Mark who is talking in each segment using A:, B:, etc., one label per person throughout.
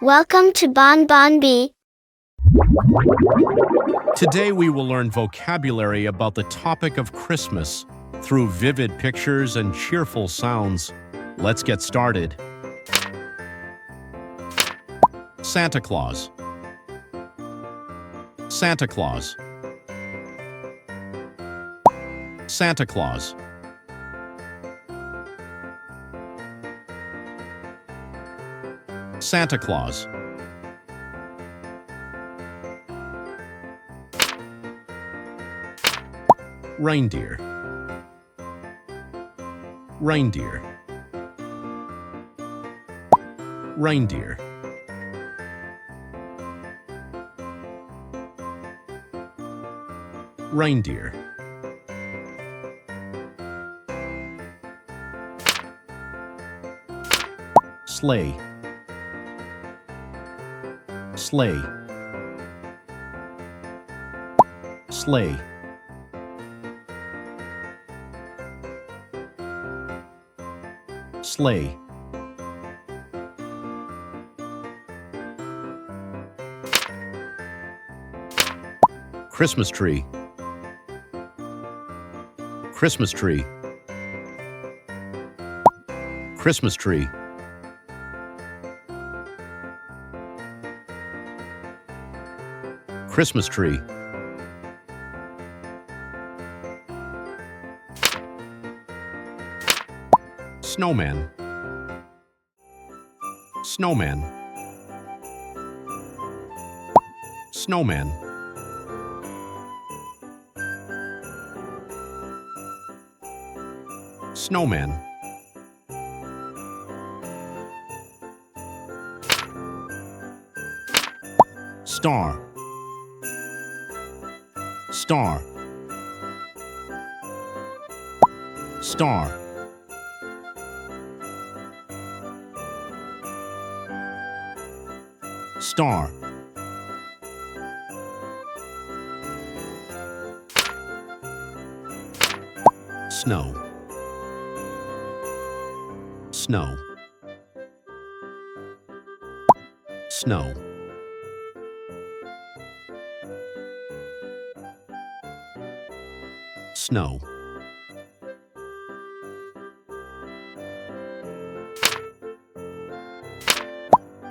A: Welcome to BonBon Bee.
B: Today we will learn vocabulary about the topic of Christmas through vivid pictures and cheerful sounds. Let's get started. Santa Claus. Santa Claus. Santa Claus. Santa Claus. Reindeer. Reindeer. Reindeer. Reindeer. Sleigh. Sleigh. Sleigh. Sleigh. Christmas tree. Christmas tree. Christmas tree. Christmas tree. Snowman. Snowman. Snowman. Snowman. Star. Star. Star. Star. Snow. Snow. Snow. Snow.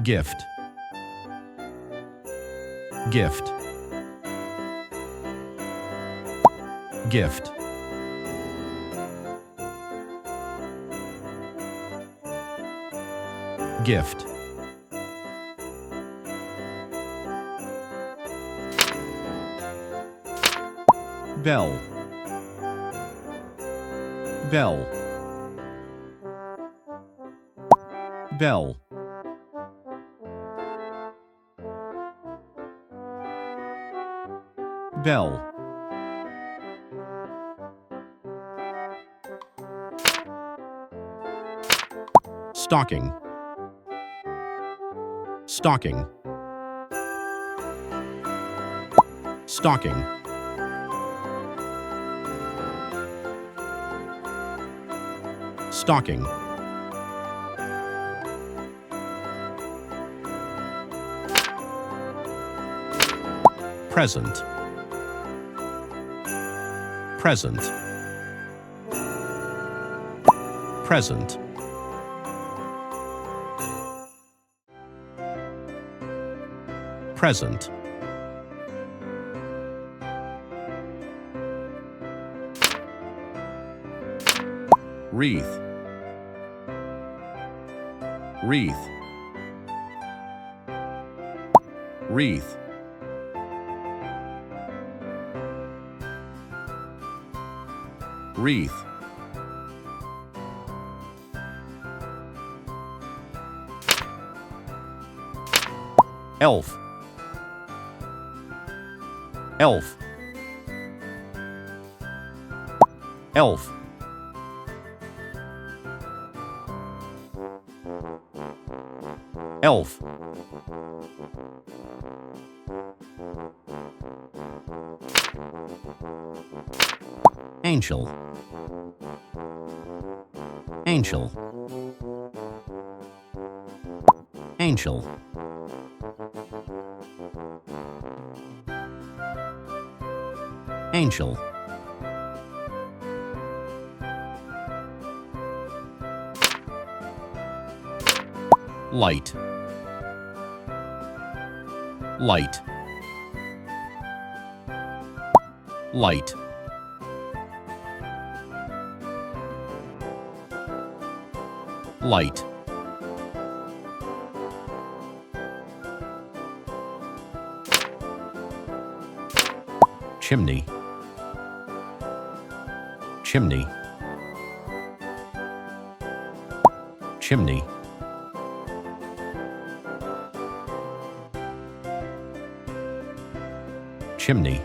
B: Gift. Gift. Gift. Gift. Bell. Bell. Bell. Bell. Stocking. Stocking. Stocking. Stocking. Present. Present. Present. Present. Wreath. Wreath. Wreath. Wreath. Elf. Elf. Elf. Elf. Angel. Angel. Angel. angel, light, light, light, light, chimney, chimney, chimney, chimney,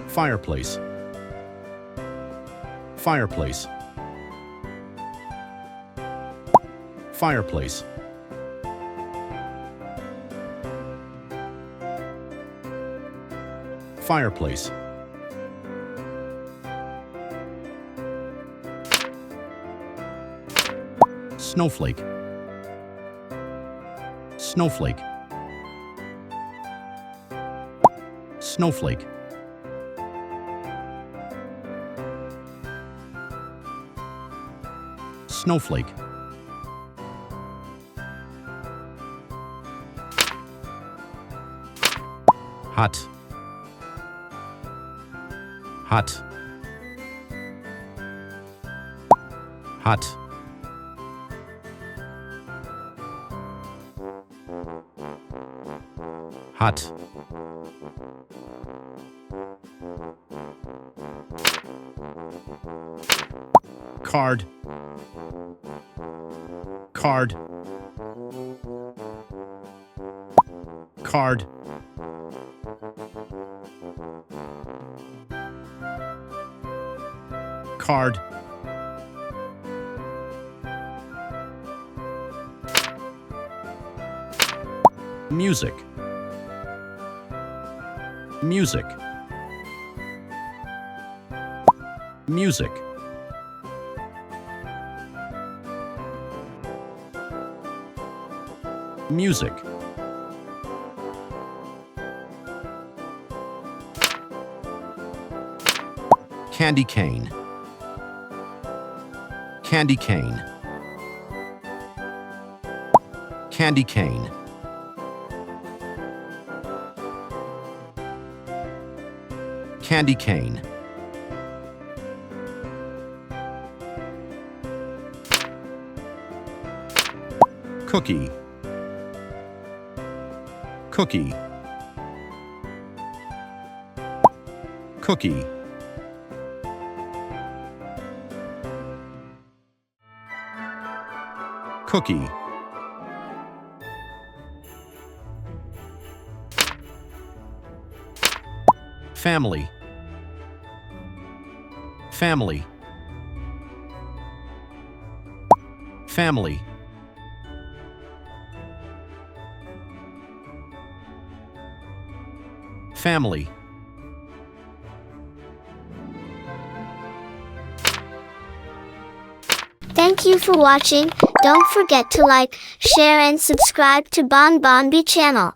B: fireplace, fireplace, fireplace, fireplace, snowflake, snowflake, snowflake, snowflake, hot, hot, hot, hot, card, card, card, card, music, music, music, music, candy cane, candy cane, candy cane, candy cane, cookie, cookie, cookie, cookie, family, family, family, family,
A: Thank you for watching. Don't forget to like, share and subscribe to BonBon Bee channel.